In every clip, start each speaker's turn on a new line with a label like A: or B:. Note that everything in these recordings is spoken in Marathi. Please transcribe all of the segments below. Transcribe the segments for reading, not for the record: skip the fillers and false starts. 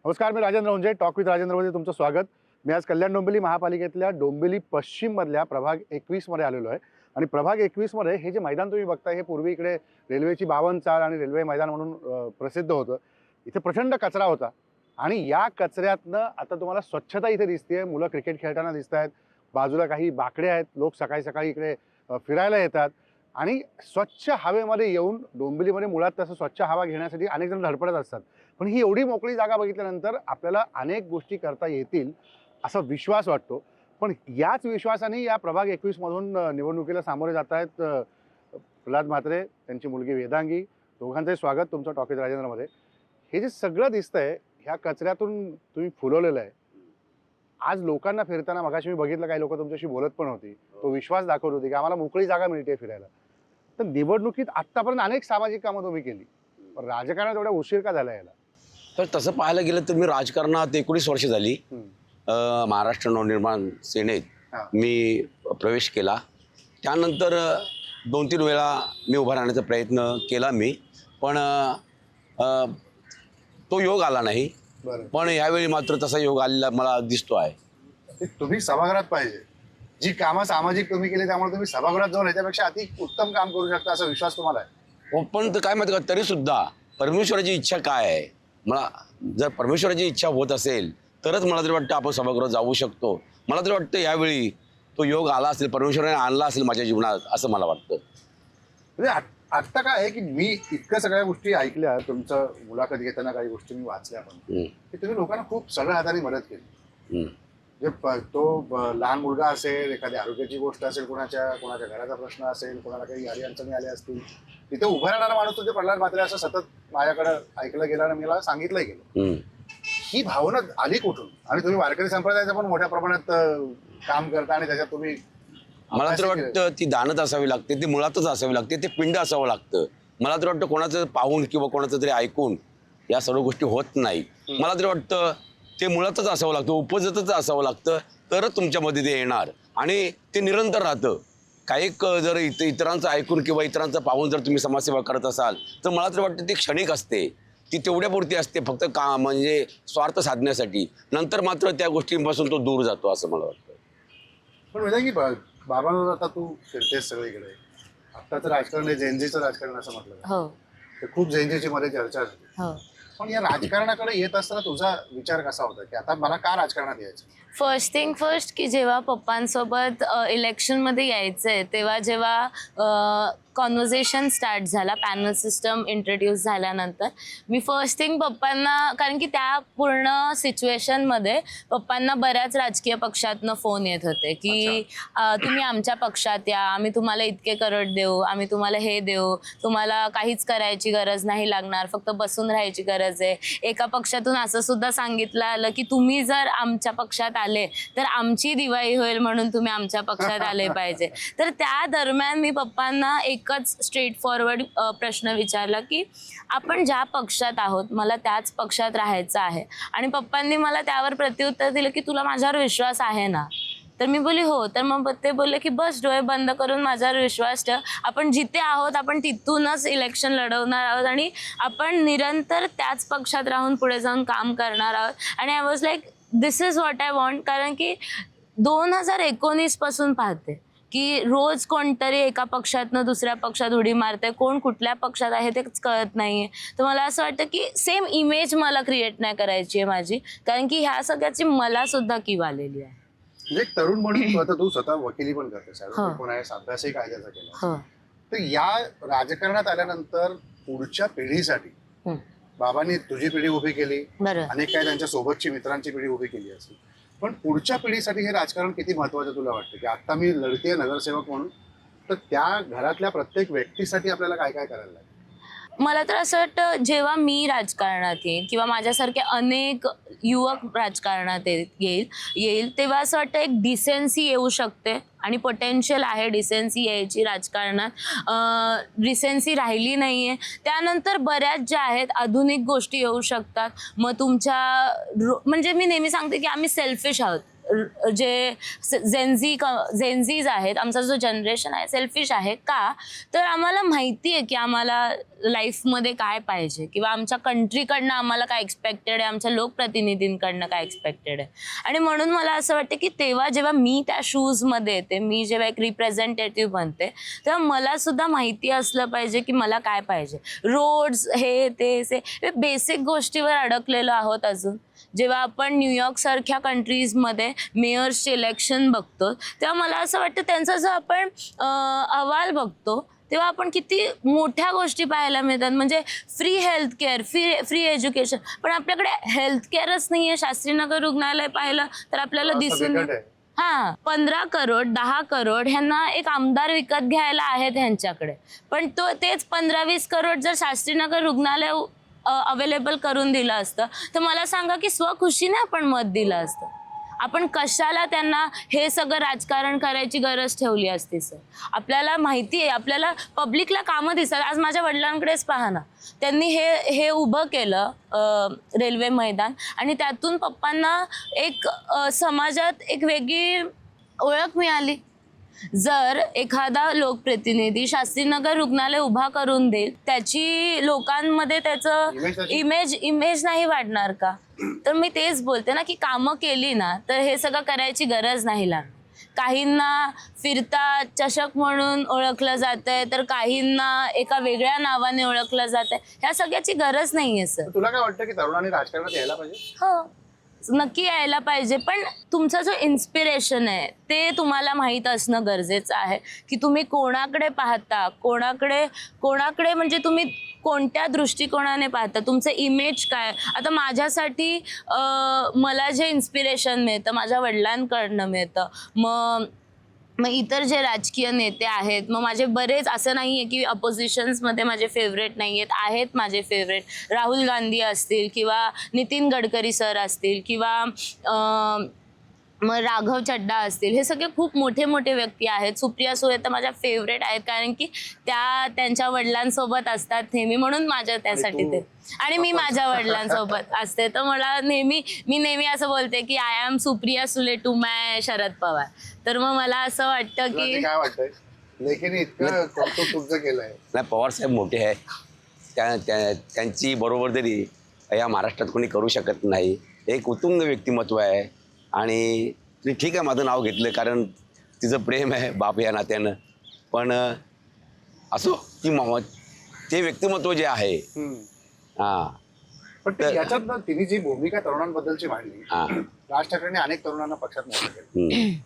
A: नमस्कार, मी राजेंद्र हुंजे. टॉक विथ राजेंद्रमध्ये तुमचं स्वागत. मी आज कल्याण डोंबिवली महापालिकेतल्या डोंबिवली पश्चिममधल्या प्रभाग 21 मध्ये आलेलो आहे. आणि प्रभाग 21 मध्ये हे जे मैदान तुम्ही बघताय, हे पूर्वी इकडे रेल्वेची 52 चाळ आणि रेल्वे मैदान म्हणून प्रसिद्ध होतं. इथे प्रचंड कचरा होता आणि या कचऱ्यातनं आता तुम्हाला स्वच्छता इथे दिसते. मुलं क्रिकेट खेळताना दिसत आहेत. बाजूला काही बाकडे आहेत. लोक सकाळी सकाळी इकडे फिरायला येतात आणि स्वच्छ हवेमध्ये येऊन डोंबिवलीमध्ये मुळात तसं स्वच्छ हवा घेण्यासाठी अनेक जण धडपडत असतात. पण ही एवढी मोकळी जागा बघितल्यानंतर आपल्याला अनेक गोष्टी करता येतील असा विश्वास वाटतो. पण याच विश्वासाने या प्रभाग 21 मधून निवडणुकीला सामोरे जात आहेत प्रल्हाद म्हात्रे, त्यांची मुलगी वेदांगी. दोघांचंही स्वागत तुमचं टॉक विथ राजेंद्रमध्ये. हे जे सगळं दिसतंय ह्या कचऱ्यातून तुम्ही फुलवलेलं आहे. आज लोकांना फिरताना मगाशी मी बघितलं, काही लोक तुमच्याशी बोलत पण होती, तो विश्वास दाखवत होती की आम्हाला मोकळी जागा मिळते फिरायला. तर निवडणुकीत आत्तापर्यंत अनेक सामाजिक कामं तुम्ही केली, पण राजकारणात एवढा उशीर का झाला याला?
B: तर तसं पाहायला गेलं तर मी राजकारणात 19 वर्ष झाली. महाराष्ट्र नवनिर्माण सेनेत मी प्रवेश केला. त्यानंतर 2-3 वेळा मी उभा राहण्याचा प्रयत्न केला मी, पण तो योग आला नाही. पण यावेळी मात्र तसा योग आलेला मला दिसतो आहे.
A: तुम्ही सभागृहात पाहिजे. जी कामं सामाजिक तुम्ही केली त्यामुळे तुम्ही सभागृहात जाऊन याच्यापेक्षा अति उत्तम काम करू शकता असा विश्वास तुम्हाला आहे.
B: पण काय माहिती का, तरी सुद्धा परमेश्वराची इच्छा काय आहे, मला जर परमेश्वराची इच्छा होत असेल तरच मला तरी वाटतं आपण सभागृहात जाऊ शकतो. मला तरी वाटतं यावेळी तो योग आला असेल, परमेश्वराने आणला असेल माझ्या जीवनात, असं मला वाटतं.
A: म्हणजे आत्ता काय आहे की मी इतक्या सगळ्या गोष्टी ऐकल्या, तुमचं मुलाखत घेताना काही गोष्टी मी वाचल्या पण, की तुम्ही लोकांना खूप सरळ हाताने मदत केली. तो लहान मुलगा असेल, एखादी आरोग्याची गोष्ट असेल, कोणाच्या घराचा प्रश्न असेल, कोणाला काही अडचणी आल्या असतील, तिथे उभा राहणारा माणूस म्हणजे प्रल्हाद म्हात्रे असं सतत माझ्याकडे ऐकलं गेलं आणि मला सांगितलंय गेलं. ही भावना आली कुठून? आणि तुम्ही वारकरी संप्रदायाचं पण मोठ्या प्रमाणात काम करता आणि त्याच्यात तुम्ही,
B: मला तर वाटतं ती दानत असावी लागते, ती मुळातच असावी लागते, ते पिंड असावं लागतं. मला तर वाटतं कोणाचं पाहून किंवा कोणाचं तरी ऐकून या सर्व गोष्टी होत नाही. मला तरी वाटतं ते मुळातच असावं लागतं, उपजतच असावं लागतं, तरच तुमच्यामध्ये ते येणार आणि ते निरंतर राहतं. काही जर इतरांचं ऐकून किंवा इतरांचं पाहून जर तुम्ही समाजसेवा करत असाल तर मला तर वाटतं ती क्षणिक असते, ती तेवढ्यापुरती असते, फक्त का म्हणजे स्वार्थ साधण्यासाठी. नंतर मात्र त्या गोष्टींपासून तो दूर जातो असं मला वाटतं.
A: पण म्हणजे की बाबांवर आता तू फिरतेस सगळीकडे, आत्ताचं राजकारण आहे झेंझीचं राजकारण असं म्हटलं, ते खूप झेंझीची मध्ये चर्चा झाली. पण या राजकारणाकडे येत असताना तुझा विचार कसा होता की आता मला का राजकारणात यायचं?
C: फर्स्ट थिंग फर्स्ट की जेव्हा पप्पांसोबत इलेक्शनमध्ये यायचंय तेव्हा जेव्हा कॉन्व्हर्सेशन स्टार्ट झाला, पॅनल सिस्टम इंट्रोड्यूस झाल्यानंतर मी फर्स्ट थिंग पप्पांना, कारण की त्या पूर्ण सिच्युएशनमध्ये पप्पांना बऱ्याच राजकीय पक्षातनं फोन येत होते की तुम्ही आमच्या पक्षात या, आम्ही तुम्हाला इतके करोड देऊ, आम्ही तुम्हाला हे देऊ, तुम्हाला काहीच करायची गरज नाही लागणार, फक्त बसून राहायची गरज आहे. एका पक्षातून असं सुद्धा सांगितलं आलं की तुम्ही जर आमच्या पक्षात आले तर आमची दिवाळी होईल, म्हणून तुम्ही आमच्या पक्षात आले पाहिजे. तर त्या दरम्यान मी पप्पांना एकच स्ट्रेट फॉरवर्ड प्रश्न विचारला की आपण ज्या पक्षात आहोत मला त्याच पक्षात राहायचं आहे. आणि पप्पांनी मला त्यावर प्रत्युत्तर दिलं की तुला माझ्यावर विश्वास आहे ना? तर मी बोलली हो. तर मग ते बोलले की बस डोळे बंद करून माझ्यावर विश्वास ठेव, आपण जिथे आहोत आपण तिथूनच इलेक्शन लढवणार आहोत आणि आपण निरंतर त्याच पक्षात राहून पुढे जाऊन काम करणार आहोत. आणि I was like this is what I want. कारण की 2019 पासून पाहते की रोज कोणतरी एका पक्षातनं दुसऱ्या पक्षात उडी मारते, कोण कुठल्या पक्षात आहे तेच कळत नाहीये. तर मला असं वाटतं की सेम इमेज मला क्रिएट नाही करायची आहे माझी, कारण की ह्या सगळ्याची मला सुद्धा कीव आलेली आहे.
A: म्हणजे एक तरुण म्हणून आता तू स्वतः वकिली पण करतेस, अभ्यासही कायद्याचा केला. तर या राजकारणात आल्यानंतर पुढच्या पिढीसाठी बाबांनी तुझी पिढी उभी केली, अनेक काही त्यांच्या सोबतची मित्रांची पिढी उभी केली असेल, पण पुढच्या पिढीसाठी हे राजकारण किती महत्वाचं तुला वाटतं? की आता मी लढतीये नगरसेवक म्हणून, तर त्या घरातल्या प्रत्येक व्यक्तीसाठी आपल्याला काय काय करायला लागेल?
C: मला तर असं वाटतं जेव्हा मी राजकारणात येईल किंवा माझ्यासारखे अनेक युवक राजकारणात येईल तेव्हा असं वाटतं एक डिसेन्सी येऊ शकते आणि पोटेन्शियल आहे डिसेन्सी यायची राजकारणात. डिसेन्सी राहिली नाही आहे. त्यानंतर बऱ्याच ज्या आहेत आधुनिक गोष्टी येऊ शकतात. मग तुमच्या म्हणजे मी नेहमी सांगते की आम्ही सेल्फिश आहोत. जे जेन्झीज आहेत, आमचा जो जनरेशन आहे सेल्फिश आहे. का तर आम्हाला माहिती आहे की आम्हाला लाईफमध्ये काय पाहिजे किंवा आमच्या कंट्रीकडनं आम्हाला काय एक्सपेक्टेड आहे, आमच्या लोकप्रतिनिधींकडनं काय एक्सपेक्टेड आहे. आणि म्हणून मला असं वाटतं की तेव्हा जेव्हा मी त्या शूजमध्ये येते, मी जेव्हा एक रिप्रेझेंटेटिव्ह बनते, तेव्हा मला सुद्धा माहिती असलं पाहिजे की मला काय पाहिजे. रोड्स हे ते बेसिक गोष्टीवर अडकलेलो आहोत अजून. जेव्हा आपण न्यूयॉर्क सारख्या कंट्रीजमध्ये मेयर्सचे इलेक्शन बघतो, तेव्हा मला असं वाटतं त्यांचा जो आपण अहवाल बघतो, तेव्हा आपण किती मोठ्या गोष्टी पाहायला मिळतात. म्हणजे फ्री हेल्थकेअर, फ्री एज्युकेशन, पण आपल्याकडे हेल्थकेअरच नाही आहे. शास्त्रीनगर रुग्णालय पाहिलं तर आपल्याला दिसून हां, 15 करोड 10 करोड ह्यांना एक आमदार विकत घ्यायला आहेत ह्यांच्याकडे, पण तेच 15-20 करोड जर शास्त्रीनगर रुग्णालय अवेलेबल करून दिलं असतं तर मला सांगा की स्वखुशीने आपण मत दिलं असतं. आपण कशाला त्यांना हे सगळं राजकारण करायची गरज ठेवली असती सर. आपल्याला माहिती आहे, आपल्याला पब्लिकला कामं दिसतात. आज माझ्या वडिलांकडेच पहा ना, त्यांनी हे उभं केलं रेल्वे मैदान, आणि त्यातून पप्पांना एक समाजात एक वेगळी ओळख मिळाली. जर एखादा लोकप्रतिनिधी शास्त्रीनगर रुग्णालय उभा करून देईल, त्याची लोकांमध्ये त्याचं इमेज नाही वाढणार का? तर मी तेच बोलते ना की कामं केली ना तर हे सगळं करायची गरज नाही लागणार. काहींना फिरता चषक म्हणून ओळखलं जातंय, तर काहींना एका वेगळ्या नावाने ओळखलं जातंय. ह्या सगळ्याची गरज नाहीये सर.
A: तुला काय वाटतं की तरुणांनी राजकारणात यायला पाहिजे?
C: हो, नक्की यायला पाहिजे, पण तुमचा जो इन्स्पिरेशन आहे ते तुम्हाला माहीत असणं गरजेचं आहे की तुम्ही कोणाकडे पाहता, कोणाकडे म्हणजे तुम्ही कोणत्या दृष्टिकोनाने पाहता, तुमचं इमेज काय. आता माझ्यासाठी मला जे इन्स्पिरेशन मिळतं माझ्या वडिलांकडनं मिळतं, मग इतर जे राजकीय नेते आहेत, मग माझे बरेच, असं नाही आहे की अपोजिशन्समध्ये माझे फेवरेट नाही आहेत माझे फेवरेट. राहुल गांधी असतील किंवा नितीन गडकरी सर असतील किंवा मग राघव चड्डा असतील, हे सगळे खूप मोठे मोठे व्यक्ती आहेत. सुप्रिया सुळे तर माझ्या फेवरेट आहेत, कारण की त्या त्यांच्या वडिलांसोबत असतात नेहमी, म्हणून माझ्या त्यासाठी ते. आणि मी माझ्या वडिलांसोबत असते, तर मला मी नेहमी असं बोलते की I am Supriya Sule to माय शरद पवार. तर मग मला असं वाटतं की
A: काय वाटतंय लेखीने इतकं कौतुक तुमचं केलंय.
B: नाही, पवार साहेब मोठे आहे, त्यांची बरोबरदारी या महाराष्ट्रात कोणी करू शकत नाही. एक उत्तुंग व्यक्तिमत्व आहे. आणि ठीक आहे, माझं नाव घेतलं कारण तिचं प्रेम आहे बाप या नात्यानं, पण असो की ते व्यक्तिमत्व जे आहे. हां,
A: पण याच्यात ना तिने जी भूमिका तरुणांबद्दलची मांडली, राज ठाकरेंनी अनेक तरुणांना पक्षात मोठं केलं.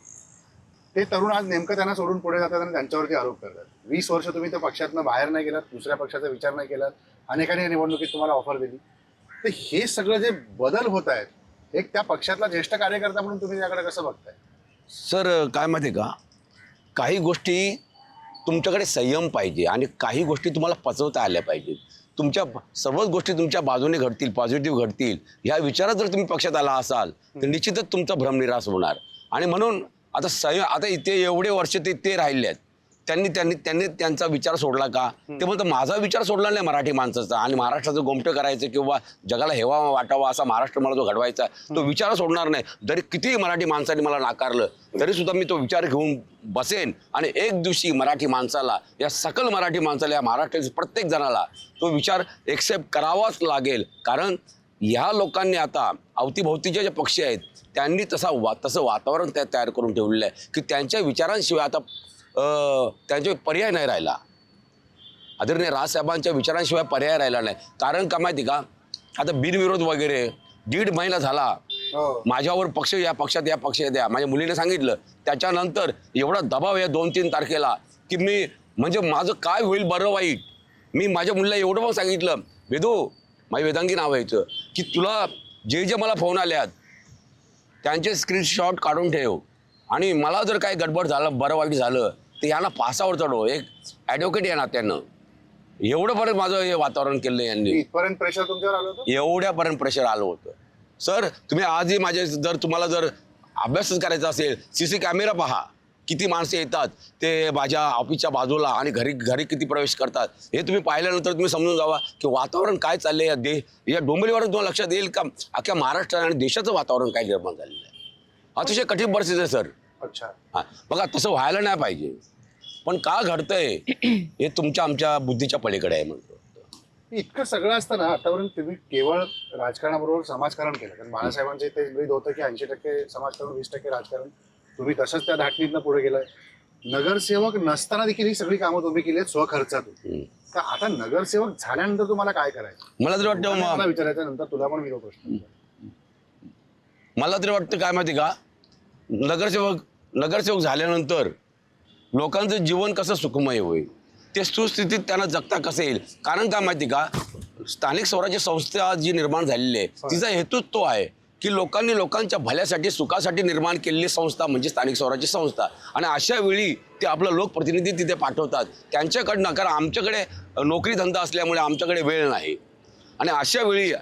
A: ते तरुण आज नेमकं त्यांना सोडून पुढे जातात आणि त्यांच्यावरती आरोप करतात. 20 वर्ष तुम्ही त्या पक्षातनं बाहेर नाही गेलात, दुसऱ्या पक्षाचा विचार नाही केलात, अनेकांनी निवडणुकीत तुम्हाला ऑफर दिली. तर हे सगळं जे बदल होत आहेत, एक त्या पक्षातला ज्येष्ठ कार्यकर्ता म्हणून तुम्ही त्याकडे कसं बघताय?
B: सर काय माहिती का, काही गोष्टी तुमच्याकडे संयम पाहिजे आणि काही गोष्टी तुम्हाला पचवता आल्या पाहिजेत. तुमच्या सर्वच गोष्टी तुमच्या बाजूने घडतील, पॉझिटिव्ह घडतील, ह्या विचारात जर तुम्ही पक्षात आला असाल तर निश्चितच तुमचा भ्रमनिरास होणार. आणि म्हणून आता इथे एवढे वर्ष ते राहिले आहेत, त्यांनी त्यांचा विचार सोडला का? ते म्हणतात माझा विचार सोडला नाही मराठी माणसाचा, आणि महाराष्ट्राचं गोमटं करायचं किंवा जगाला हेवा वाटावा असा महाराष्ट्र मला जो घडवायचा, तो विचार सोडणार नाही. जरी कितीही मराठी माणसाने मला नाकारलं तरी सुद्धा मी तो विचार घेऊन बसेन, आणि एक दिवशी मराठी माणसाला, या सकल मराठी माणसाला, या महाराष्ट्राच्या प्रत्येक जणाला तो विचार एक्सेप्ट करावाच लागेल. कारण ह्या लोकांनी आता अवतीभोवतीचे जे पक्षी आहेत त्यांनी तसं वातावरण तयार करून ठेवलेलं आहे की त्यांच्या विचारांशिवाय आता त्यांचे पर्याय नाही राहिला. आदरणीय राजसाहेबांच्या विचारांशिवाय पर्याय राहिला नाही. कारण का माहिती का, आता बिनविरोध वगैरे 1.5 महिना झाला माझ्यावर, पक्ष या पक्षात द्या, माझ्या मुलीने सांगितलं. त्याच्यानंतर एवढा दबाव आहे 2-3 तारखेला की मी, म्हणजे माझं काय होईल बरं वाईट. मी माझ्या मुलीला एवढं पण सांगितलं, वेदू, माझी वेदांगी नाव यायचं, की तुला जे मला फोन आल्यात त्यांचे स्क्रीनशॉट काढून ठेव, आणि मला जर काही गडबड झालं, बरं वाईट झालं, तर यांना फासावर चढव. एक ॲडव्होकेट या नात्यानं एवढंपर्यंत माझं हे वातावरण केलं यांनी.
A: इथपर्यंत प्रेशर तुमच्यावर आलं होतं?
B: एवढ्यापर्यंत प्रेशर आलं होतं सर. तुम्ही आजही तुम्हाला जर अभ्यासच करायचा असेल, CC कॅमेरा पहा, किती माणसं येतात ते माझ्या ऑफिसच्या बाजूला, आणि घरी किती प्रवेश करतात, हे तुम्ही पाहिल्यानंतर तुम्ही समजून जावा की वातावरण काय चाललंय या डोंबिवलीवर. तुम्हाला लक्षात येईल का अख्ख्या महाराष्ट्र आणि देशाचं वातावरण काय निर्माण झालेलं आहे. अतिशय कठीण परिस्थिती आहे सर.
A: अच्छा.
B: हा बघा तसं व्हायला नाही पाहिजे, पण का घडतंय हे तुमच्या आमच्या बुद्धीच्या पलीकडे आहे म्हणतो.
A: इतकं सगळं असतं ना, आतापर्यंत तुम्ही केवळ राजकारणाबरोबर समाजकारण केलं. कारण बाळासाहेबांचे ते ब्रीद होतं की 80% समाजकारण 20% राजकारण. तुम्ही तसंच त्या धाटणीतनं पुढे गेलाय. नगरसेवक नसताना देखील ही सगळी कामं तुम्ही केली आहेत स्वखर्चातून. तर आता नगरसेवक झाल्यानंतर तुम्हाला काय करायचं?
B: मला तरी वाटतं
A: मला विचारायचं, नंतर तुला पण मी तो प्रश्न.
B: मला तरी वाटतं काय माहिती का, नगरसेवक झाल्यानंतर लोकांचं जीवन कसं सुखमय होईल, ते सुस्थितीत त्यांना जगता कसं येईल. कारण काय माहिती का, स्थानिक स्वराज्य संस्था जी निर्माण झालेली आहे तिचा हेतूच तो आहे की लोकांनी लोकांच्या भल्यासाठी सुखासाठी निर्माण केलेली संस्था म्हणजे स्थानिक स्वराज्य संस्था. आणि अशा वेळी ते आपलं लोकप्रतिनिधी तिथे पाठवतात त्यांच्याकडनं, कारण आमच्याकडे नोकरी धंदा असल्यामुळे आमच्याकडे वेळ नाही. आणि अशा वेळी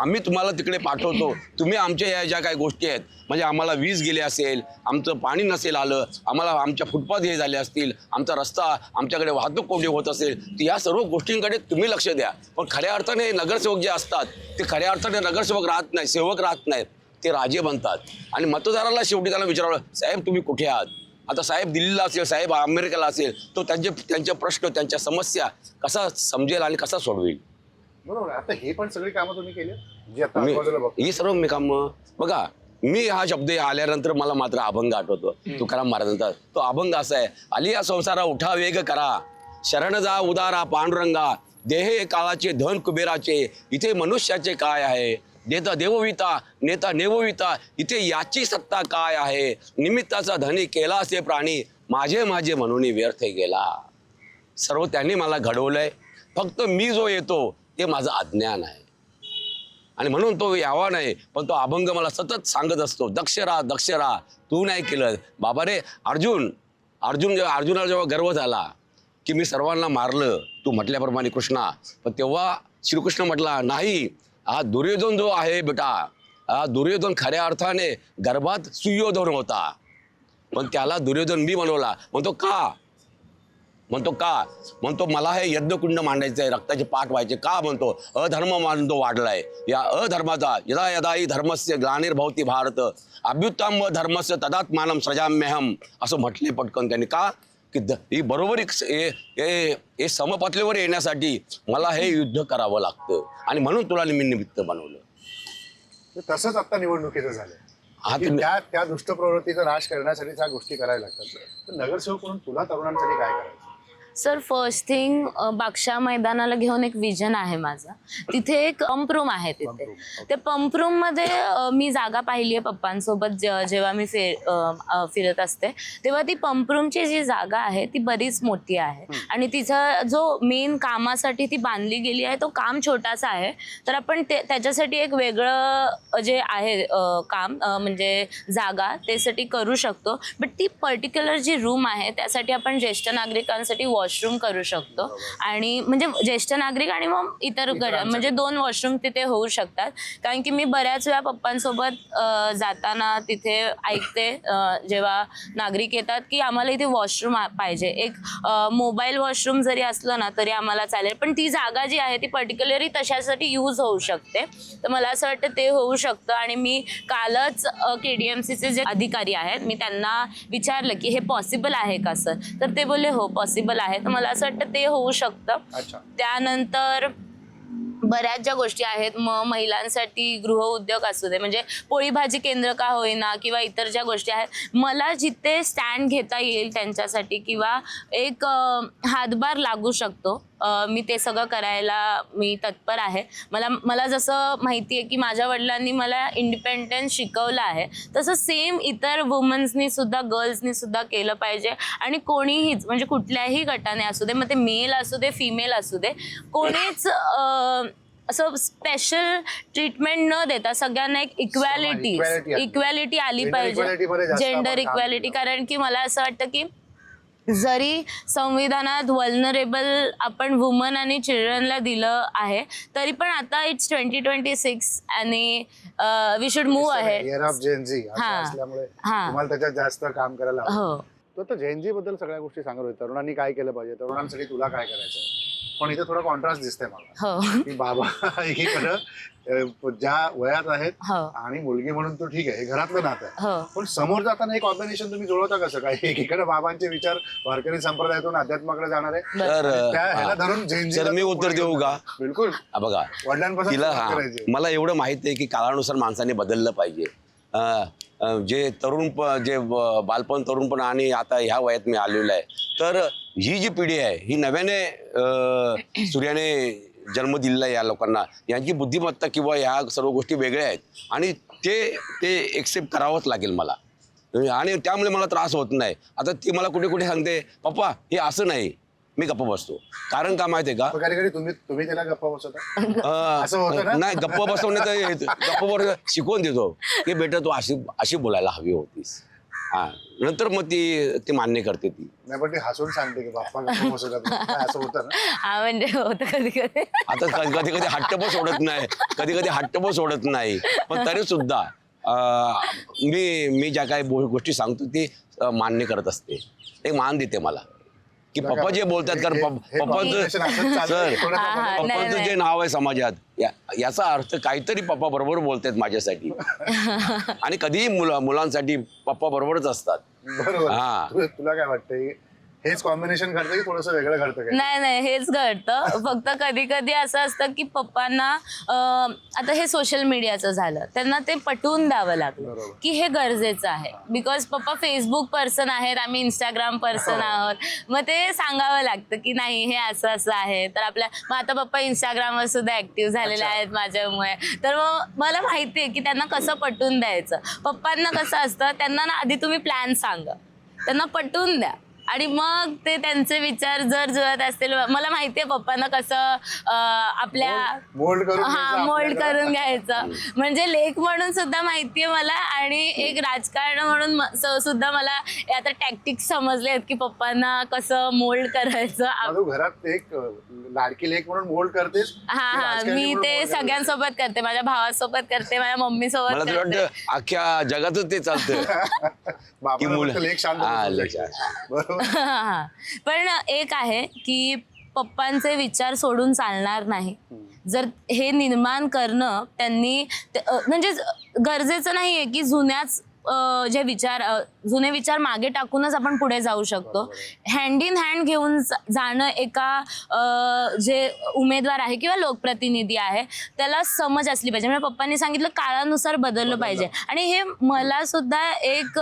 B: आम्ही तुम्हाला तिकडे पाठवतो, तुम्ही आमच्या या ज्या काही गोष्टी आहेत, म्हणजे आम्हाला वीज गेली असेल, आमचं पाणी नसेल आलं, आम्हाला आमच्या फुटपाथ हे झाले असतील, आमचा रस्ता, आमच्याकडे वाहतूक कोंडी होत असेल, तर या सर्व गोष्टींकडे तुम्ही लक्ष द्या. पण खऱ्या अर्थाने नगरसेवक जे असतात ते खऱ्या अर्थाने नगरसेवक राहत नाही, सेवक राहत नाहीत, ते राजे बनतात. आणि मतदाराला शेवटी त्याला विचारावं, साहेब तुम्ही कुठे आहात? आता साहेब दिल्लीला असेल, साहेब अमेरिकेला असेल, तो त्यांचे प्रश्न, त्यांच्या समस्या कसा समजेल आणि कसा सोडवेल.
A: बरोबर. आता हे पण सगळी कामं तुम्ही केली जी आता आजूबाजूला बघतो.
B: ही सर्व मी काम बघा. मी हा शब्द आल्यानंतर मला मात्र अभंग आठवतो तुकाराम महाराजांचा. तो अभंग असा आहे, आली या संसारा उठा वेग करा, शरण जा उदारा पांडुरंगा, देहे काळाचे धन कुबेराचे, इथे मनुष्याचे काय आहे, देता देवविता नेता नेवविता, इथे याची सत्ता काय आहे, निमित्ताचा धनी केला असे प्राणी, माझे माझे म्हणून व्यर्थ गेला. सर्व त्यांनी मला घडवलंय, फक्त मी जो येतो ते माझं अज्ञान आहे. आणि म्हणून तो यावा नाही, पण तो अभंग मला सतत सांगत असतो, दक्ष राहा, तू नाही केलं बाबा रे. अर्जुनाला जेव्हा गर्व झाला की मी सर्वांना मारलं तू म्हटल्याप्रमाणे कृष्णा, पण तेव्हा श्रीकृष्ण म्हटला नाही, हा दुर्योधन जो आहे बेटा, हा दुर्योधन खऱ्या अर्थाने गर्भात सुयोधन होता, पण त्याला दुर्योधन मी बनवला. म्हणतो मला हे यज्ञकुंड मांडायचं आहे, रक्ताचे पाठ व्हायचे. का म्हणतो, अधर्म मानतो वाढलाय, या अधर्माचा यदा यदाही धर्मस्य ग्लानिर्भवती भारत अभ्युत्तम धर्मस्य तदात्मानं सृजाम्यहम असं म्हटले पटकन त्यांनी. का की ही बरोबरी हे समपातळीवर येण्यासाठी मला हे युद्ध करावं लागतं, आणि म्हणून तुला मी निमित्त बनवलं.
A: तसंच आता निवडणुकीचं झालं. त्या दुष्ट प्रवृत्तीचा नाश करण्यासाठी त्या गोष्टी करायला लागतात. तर नगरसेवक म्हणून तुला तरुणांसाठी काय करायचं?
C: सर फर्स्ट थिंग, बागशा मैदानाला घेऊन एक विजन आहे माझा. तिथे एक पंप रूम आहे. तिथे ते पंप रूम मध्ये मी जागा पाहिली आहे पप्पांसोबत. जेव्हा मी फिरत असते तेव्हा ती पंप रूमची जी जागा आहे ती बरीच मोठी आहे, आणि तिचा जो मेन कामासाठी ती बांधली गेली आहे तो काम छोटासा आहे. तर आपण त्याच्यासाठी एक वेगळं जे आहे काम म्हणजे जागा त्यासाठी करू शकतो. बट ती पर्टिक्युलर जी रूम आहे त्यासाठी आपण ज्येष्ठ नागरिकांसाठी वॉशरूम करू शकतो. आणि म्हणजे ज्येष्ठ नागरिक आणि मग इतर म्हणजे 2 वॉशरूम तिथे होऊ शकतात. कारण की मी बऱ्याच वेळा पप्पांसोबत जाताना तिथे ऐकते जेव्हा नागरिक येतात की आम्हाला इथे वॉशरूम पाहिजे. एक मोबाईल वॉशरूम जरी असलं ना तरी आम्हाला चालेल, पण ती जागा जी आहे ती पर्टिक्युलरली तशासाठी यूज होऊ शकते. तर मला असं वाटतं ते होऊ शकतं. आणि मी कालच KDMCचे जे अधिकारी आहेत मी त्यांना विचारलं की हे पॉसिबल आहे का सर, तर ते बोलले हो पॉसिबल आहे. तर मला असं वाटतं ते होऊ शकतं. त्यानंतर बऱ्याच ज्या गोष्टी आहेत, मग महिलांसाठी गृह उद्योग असू दे, म्हणजे पोळी भाजी केंद्र का होईना, किंवा इतर ज्या गोष्टी आहेत, मला जिथे स्टँड घेता येईल त्यांच्यासाठी किंवा एक हातभार लागू शकतो मी ते सगळं करायला मी तत्पर आहे. मला जसं माहिती आहे की माझ्या वडिलांनी मला इंडिपेंडन्स शिकवलं आहे, तसं सेम इतर वुमन्सनी सुद्धा, गर्ल्सनी सुद्धा केलं पाहिजे. आणि कोणीहीच म्हणजे कुठल्याही गटाने असू दे, मग ते मेल असू दे फिमेल असू दे, कोणीच असं स्पेशल ट्रीटमेंट न देता सगळ्यांना एक इक्वॅलिटी आली पाहिजे, जेंडर इक्वॅलिटी. कारण की मला असं वाटतं की जरी संविधानात वल्नरेबल आपण वुमन आणि चिल्ड्रनला दिलं आहे, तरी पण आता इट्स 2026 आणि वी शुड मूव्ह अहेड.
A: तुम्हाला त्याच्यात जास्त काम करायला
C: हो.
A: तर जेनजी बद्दल सगळ्या गोष्टी सांगत होते. तरुणांनी काय केलं पाहिजे, तरुणांसाठी तुला काय करायचं? पण इथे थोडा कॉन्ट्रास्ट दिसतंय मला
C: हो
A: की बाबा एकीकडं ज्या वयात आहेत
C: हो
A: आणि मुलगी म्हणून तो ठीक आहे, हे घरातलं नातं आहे.
C: हो
A: पण समोर जाताना हे कॉम्बिनेशन तुम्ही जुळवता कसं काय? एकीकडे बाबांचे विचार वारकरी संप्रदायातून अध्यात्माकडे जाणारे,
B: तर
A: त्या ह्याला धरून Gen Z
B: सर मी उत्तर देऊ का?
A: बिलकुल
B: बघा
A: वडिलांपासून
B: तिला
A: सुरुवात
B: हा
A: करायची.
B: मला एवढं माहित आहे की काळानुसार माणसाने बदललं पाहिजे. जे जे बालपण तरुणपण आणि आता ह्या वयात मी आलेलो आहे, तर ही जी पिढी आहे ही नव्याने सूर्याने जन्म दिलेला आहे या लोकांना. यांची बुद्धिमत्ता किंवा ह्या सर्व गोष्टी वेगळ्या आहेत आणि ते एक्सेप्ट करावंच लागेल मला. आणि त्यामुळे मला त्रास होत नाही. आता ती मला कुठे कुठे सांगते पप्पा हे असं नाही, मी गप्प बसतो. कारण का माहिती आहे का?
A: कधी कधी तुम्ही त्याला गप्पा बसवता असं होतं ना?
B: नाही, गप्प बसवण्याचं गप्प बरोबर शिकवून देतो की बेटा तू अशी बोलायला हवी होतीस. हा नंतर मग ती मान्य करते ती.
A: नाही पण ती हसून सांगते की बाप्पा गप्पा बसवतात ना. काय असं होतं ना?
C: हा म्हणजे होतं कधी कधी.
B: आता कधी कधी हट्ट पण सोडत नाही, कधी कधी हट्ट पण सोडत नाही, पण तरी सुद्धा मी ज्या काही गोष्टी सांगतो ती मान्य करत असते. एक मान देते मला की पप्पा जे बोलतात, कारण पप्पांचं पप्पांचं जे नाव आहे समाजात, याचा अर्थ काहीतरी पप्पा बरोबर बोलतात माझ्यासाठी. आणि कधीही मुलांसाठी पप्पा बरोबरच असतात.
A: बरोबर.
B: हा.
A: तुला काय वाटतंय, हेच कॉम्बिनेशन घडतं की थोडंसं वेगळं घडतं काय?
C: नाही हेच घडतं. फक्त कधी कधी असं असतं की पप्पांना आता हे सोशल मीडियाचं झालं, त्यांना ते पटवून द्यावं लागलं
A: बरोबर.
C: की हे गरजेचं आहे. बिकॉज पप्पा फेसबुक पर्सन आहेत, आम्ही इंस्टाग्राम पर्सन आहोत. मग ते सांगावं लागतं की नाही हे असं असं आहे. तर मग आता पप्पा इंस्टाग्रामवर सुद्धा ऍक्टिव्ह झालेले आहेत माझ्यामुळे. तर मग मला माहिती आहे की त्यांना कसं पटवून द्यायचं. पप्पांना कसं असतं, त्यांना ना आधी तुम्ही प्लॅन सांगा, त्यांना पटवून द्या आणि मग ते त्यांचे विचार जर जुळत असतील. मला माहितीये पप्पांना कसं आपल्या
A: मोल्ड करून
C: मोल्ड करून घ्यायचं. म्हणजे लेख म्हणून सुद्धा माहितीये मला आणि एक राजकारण म्हणून सुद्धा मला आता टॅक्टिक्स समजले आहेत की पप्पांना कसं मोल्ड करायचं.
A: तू घरात एक लाडकी लेक म्हणून मोल्ड करतेस?
C: हा मी ते सगळ्यांसोबत करते, माझ्या भावासोबत करते, माझ्या मम्मी सोबत
B: मला तर
C: करते.
B: वाटतं अख्ख्या जगातच ते चालतं.
A: बाबा लेक शांत बरोबर.
C: पण एक आहे की पप्पांचे विचार सोडून चालणार नाही. जर हे निर्माण करणं त्यांनी म्हणजे गरजेचं नाहीये की जुने विचार मागे टाकूनच आपण पुढे जाऊ शकतो. हँड इन हँड घेऊन जाणं एका जे उमेदवार आहे किंवा लोकप्रतिनिधी आहे त्याला समज असली पाहिजे. म्हणजे पप्पांनी सांगितलं काळानुसार बदललं पाहिजे आणि हे मला सुद्धा एक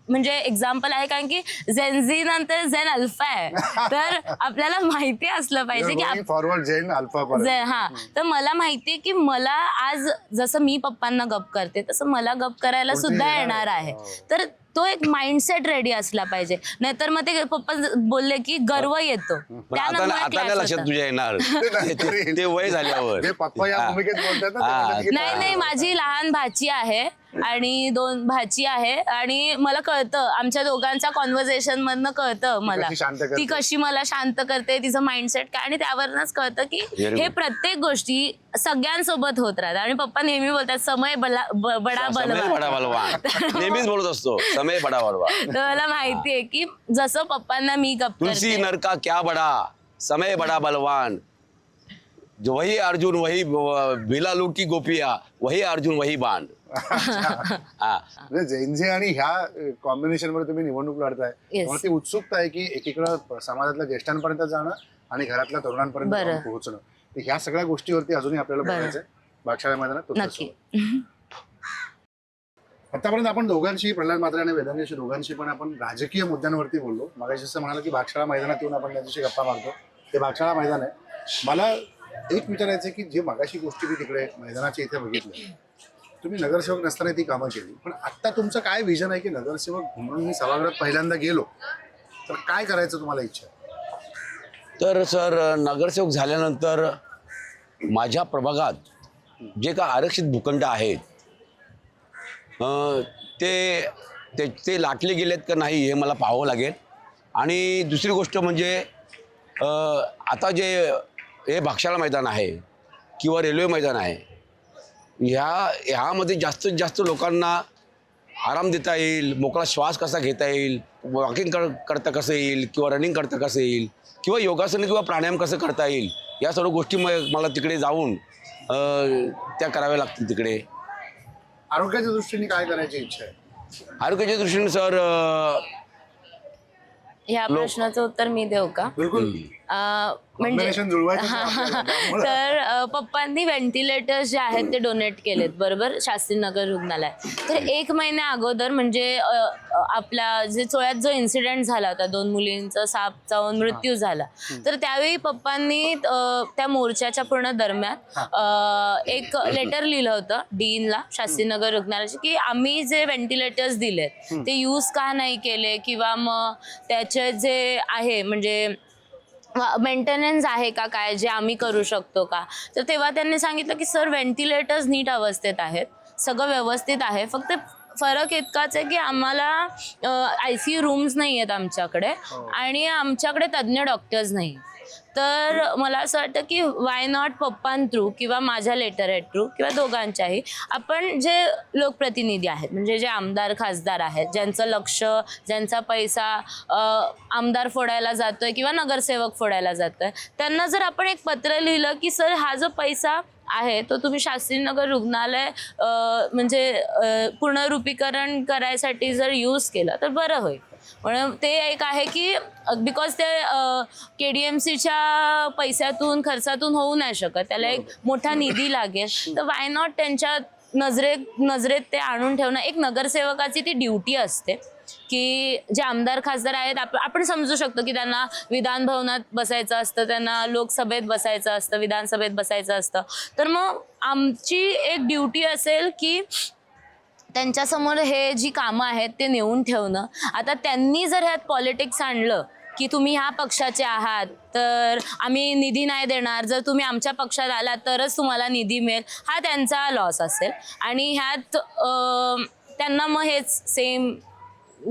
C: म्हणजे एक्झाम्पल आहे. कारण की जेन झी नंतर जेन अल्फा आहे, तर आपल्याला माहिती असलं पाहिजे की
A: फॉरवर्ड जेन अल्फा.
C: हा तर मला माहितीये की मला आज जसं मी पप्पांना गप करते तसं मला गप करायला सुद्धा येणार आहे. तर तो एक माइंडसेट रेडी असला पाहिजे. नाहीतर मग ते पप्पा बोलले की गर्व येतो.
B: आता नाही लक्षात तुझ्या येणार ते वय झाल्यावर.
A: पप्पा या भूमिकेत बोलतात ना.
C: नाही माझी लहान भाची आहे आणि 2 भाची आहे आणि मला कळतं, आमच्या दोघांच्या कॉन्व्हर्सेशन मधनं कळतं मला ती कशी मला शांत करते, तिचं माइंडसेट काय. आणि त्यावरच कळतं की हे प्रत्येक गोष्टी सगळ्यांसोबत होत राहतात. आणि पप्पा नेहमी बोलतात समय बडा बलवान.
B: नेहमीच बोलत असतो समय बडा बलवान.
C: तर मला माहितीये की जसं पप्पांना मी गप्प
B: तुलसी नर का क्या बडा, समय बडा बलवान. वही अर्जुन वही बिलालू की गोपिया, वही अर्जुन वही बाण.
A: जेन झी आणि ह्या कॉम्बिनेशन मध्ये तुम्ही निवडणूक लढताय, मला ती उत्सुकता आहे की एकीकडे समाजातल्या ज्येष्ठांपर्यंत जाणं आणि घरातल्या तरुणांपर्यंत पोहोचणं. तर ह्या सगळ्या गोष्टीवरती अजूनही आपल्याला बोलायचंय बागशाळा मैदानात.
C: नक्की.
A: आतापर्यंत आपण दोघांशी, प्रल्हाद म्हात्रे आणि वेदांशी दोघांशी पण आपण राजकीय मुद्द्यांवरती बोललो. मगाशी असं म्हणाला की बागशाळा मैदानात येऊन आपण त्यांच्याशी गप्पा मारतो, ते बागशाळा मैदान आहे. मला एक विचारायचं की जे मगाशी गोष्टी मी तिकडे मैदानाच्या इथे बघितल्या, तुम्ही नगरसेवक नसताना ती कामं केली, पण आता तुमचं काय विजन आहे की नगरसेवक म्हणून मी सभागृहात पहिल्यांदा गेलो तर काय करायचं तुम्हाला इच्छा?
B: तर सर नगरसेवक झाल्यानंतर माझ्या प्रभागात जे का आरक्षित भूखंड आहेत ते लाटले गेलेत का नाही हे मला पाहावं लागेल. आणि दुसरी गोष्ट म्हणजे आता जे हे बागशाळा मैदान आहे किंवा रेल्वे मैदान आहे, ह्यामध्ये जास्तीत जास्त लोकांना आराम देता येईल, मोकळा श्वास कसा घेता येईल, वॉकिंग करता कसं येईल किंवा रनिंग करता कसं येईल किंवा योगासन किंवा प्राणायाम कसं करता येईल, या सर्व गोष्टी मला तिकडे जाऊन त्या कराव्या लागतील. तिकडे
A: आरोग्याच्या दृष्टीने काय करायची इच्छा आहे?
B: आरोग्याच्या दृष्टीने सर
C: ह्या प्रश्नाचं उत्तर मी देऊ का?
A: बिलकुल.
C: म्हणजे
A: Combination जुळवायचं आहे आपल्याला. त्यामुळं
C: तर पप्पांनी व्हेंटिलेटर्स जे आहेत ते डोनेट केलेत, बरोबर, शास्त्रीनगर रुग्णालय. तर 1 महिन्या अगोदर म्हणजे आपला जे चोळ्यात जो इन्सिडेंट झाला होता, 2 मुलींचा साप चावून मृत्यू झाला, तर त्यावेळी पप्पांनी त्या मोर्चाच्या पूर्ण दरम्यान एक लेटर लिहिलं होतं डीनला, शास्त्रीनगर रुग्णालयाचे, की आम्ही जे व्हेंटिलेटर्स दिलेत ते यूज का नाही केले किंवा मग त्याचे जे आहे म्हणजे मेंटेनन्स आहे का काय जे आम्ही करू शकतो का. तर तेव्हा त्यांनी सांगितलं की सर व्हेंटिलेटर्स नीट अवस्थेत आहेत, सगळं व्यवस्थित आहे, फक्त फरक इतकाच आहे की आम्हाला ICU रूम्स नाही आहेत आमच्याकडे आणि आमच्याकडे तज्ज्ञ डॉक्टर्स नाही. तर मला असं वाटतं की वाय नॉट पप्पां थ्रू किंवा माझ्या लेटर हेड थ्रू किंवा दोघांच्याही आपण जे लोकप्रतिनिधी आहेत म्हणजे जे आमदार खासदार आहेत, ज्यांचं लक्ष ज्यांचा पैसा आमदार फोडायला जातोय किंवा नगरसेवक फोडायला जातोय, त्यांना जर आपण एक पत्र लिहिलं की सर हा जो पैसा आहे तो तुम्ही शास्त्रीनगर रुग्णालय म्हणजे पुनरुपीकरण करायसाठी जर यूज केलं तर बरं होईल. म्हणून ते एक आहे की बिकॉज ते KDMCच्या पैशातून खर्चातून होऊ नाही शकत, त्याला एक मोठा निधी लागेल. तर वाय नॉट त्यांच्या नजरेत ते आणून ठेवणं. एक नगरसेवकाची ती ड्युटी असते की जे आमदार खासदार आहेत आपण समजू शकतो की त्यांना विधान भवनात बसायचं असतं, त्यांना लोकसभेत बसायचं असतं, विधानसभेत बसायचं असतं. तर मग आमची एक ड्युटी असेल की त्यांच्यासमोर हे जी कामं आहेत ते नेऊन ठेवणं. आता त्यांनी जर ह्यात पॉलिटिक्स आणलं की तुम्ही ह्या पक्षाचे आहात तर आम्ही निधी नाही देणार, जर तुम्ही आमच्या पक्षात आलात तरच तुम्हाला निधी मिळेल, हा त्यांचा लॉस असेल. आणि ह्यात त्यांना मग हेच सेम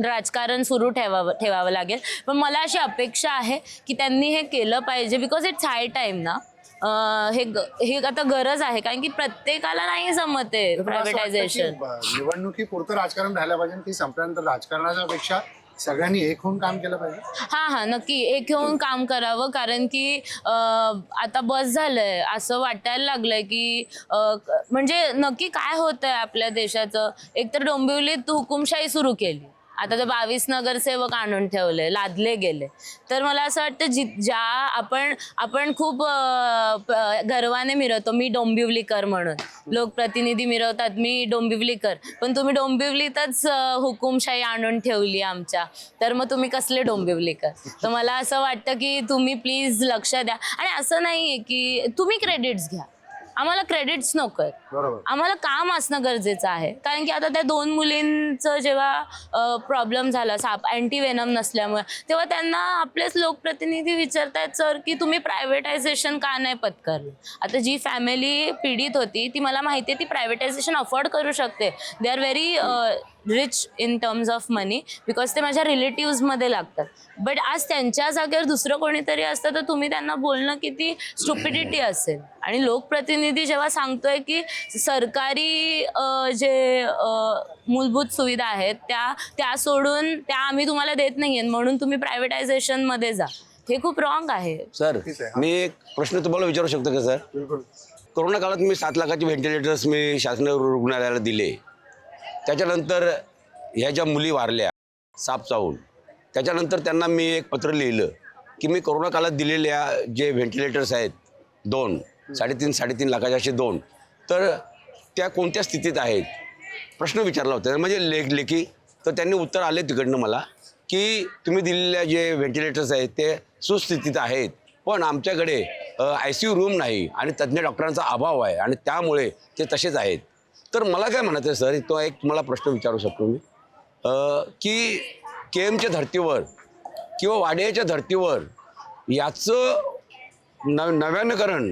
C: राजकारण सुरू ठेवावं लागेल. पण मला अशी अपेक्षा आहे की त्यांनी हे केलं पाहिजे बिकॉज इट्स हाय टाईम ना. हे आता गरज आहे कारण की प्रत्येकाला नाही जमत आहे प्रायव्हेटायझेशन.
A: निवडणुकीपुरतं राजकारण राहायला पाहिजे, ती संपल्यानंतर राजकारणाच्या पेक्षा सगळ्यांनी एक होऊन काम केलं पाहिजे.
C: हा नक्की एक होऊन काम करावं. कारण की आता बस झालंय असं वाटायला लागलंय की म्हणजे नक्की काय होतंय आपल्या देशाचं. एकतर डोंबिवलीत हुकुमशाही सुरू केली, आता ते 22 नगरसेवक आणून ठेवले, लादले गेले. तर मला असं वाटतं ज्या आपण खूप गर्वाने मिरवतो मी डोंबिवलीकर म्हणून, लोकप्रतिनिधी मिरवतात मी डोंबिवलीकर, पण तुम्ही डोंबिवलीतच हुकुमशाही आणून ठेवली आमच्या, तर मग तुम्ही कसले डोंबिवलीकर. तर मला असं वाटतं की तुम्ही प्लीज लक्ष द्या. आणि असं नाहीये की तुम्ही क्रेडिट्स घ्या, आम्हाला क्रेडिट्स नको आहेत,
A: बरोबर.
C: आम्हाला काम असणं गरजेचं आहे. कारण की आता त्या 2 मुलींचं जेव्हा प्रॉब्लेम झाला साप अँटीवेनम नसल्यामुळे, तेव्हा त्यांना आपलेच लोकप्रतिनिधी विचारतायत सर की तुम्ही प्रायव्हेटायझेशन का नाही पत्करलं. आता जी फॅमिली पीडित होती ती मला माहिती आहे ती प्रायव्हेटायझेशन अफोर्ड करू शकते, they are very rich in terms of money because ते माझ्या रिलेटिव्समध्ये लागतात. बट आज त्यांच्या जागेवर दुसरं कोणीतरी असतं तर तुम्ही त्यांना बोलणं किती स्टुपिडिटी असेल. आणि लोकप्रतिनिधी जेव्हा सांगतोय की सरकारी जे मूलभूत सुविधा आहेत त्या सोडून त्या आम्ही तुम्हाला देत नाहीये म्हणून तुम्ही प्रायव्हेटायझेशनमध्ये जा, हे खूप रॉंग आहे.
B: सर मी एक प्रश्न तुम्हाला विचारू शकतो का सर?
A: बिलकुल.
B: कोरोना काळात मी 7 लाखाचे व्हेंटिलेटर्स मी शासकीय रुग्णालयाला दिले. त्याच्यानंतर ह्या ज्या मुली वारल्या साप चावून, त्याच्यानंतर त्यांना मी एक पत्र लिहिलं की मी कोरोना काळात दिलेल्या जे व्हेंटिलेटर्स आहेत 2 3.5 लाखाचे असे 2, तर त्या कोणत्या स्थितीत आहेत प्रश्न विचारला होता म्हणजे लेखी. तर त्यांनी उत्तर आले तिकडनं मला की तुम्ही दिलेल्या जे व्हेंटिलेटर्स आहेत ते सुस्थितीत आहेत, पण आमच्याकडे ICU रूम नाही आणि तज्ज्ञ डॉक्टरांचा अभाव आहे आणि त्यामुळे ते तसेच आहेत. तर मला काय म्हणायचं सर, तो एक मला प्रश्न विचारू शकतो मी की KMच्या धर्तीवर किंवा वाडियाच्या धर्तीवर याचं नव्यानकरण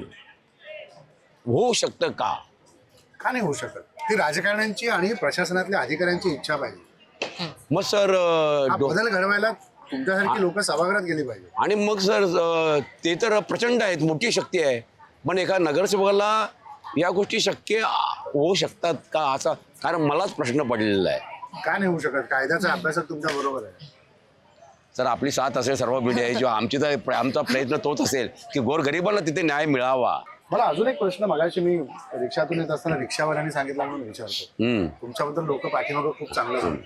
B: होऊ शकतं का?
A: का नाही होऊ शकत? ती राजकारण्यांची आणि प्रशासनातल्या अधिकाऱ्यांची इच्छा पाहिजे.
B: मग सर
A: बदल घडवायला तुमच्यासारखी लोक सभागृहात गेली पाहिजे.
B: आणि मग सर ते तर प्रचंड आहेत, मोठी शक्ती आहे, पण एका नगरसेवकाला या गोष्टी शक्य होऊ शकतात का असा कारण मलाच प्रश्न पडलेला आहे.
A: का नाही होऊ शकत? कायद्याचा अभ्यासक तुमच्या बरोबर आहे.
B: तर आपली साथ असेल सर्व मीडिया जो आमचा प्रयत्न तोच असेल की गोरगरिबांना तिथे न्याय मिळावा.
A: मला अजून एक प्रश्न, मगाशी मी रिक्षातून येत असताना रिक्षावाल्यांनी सांगितला म्हणून विचारतो. तुमच्याबद्दल लोक पाठीमागं खूप चांगलं सांगतात.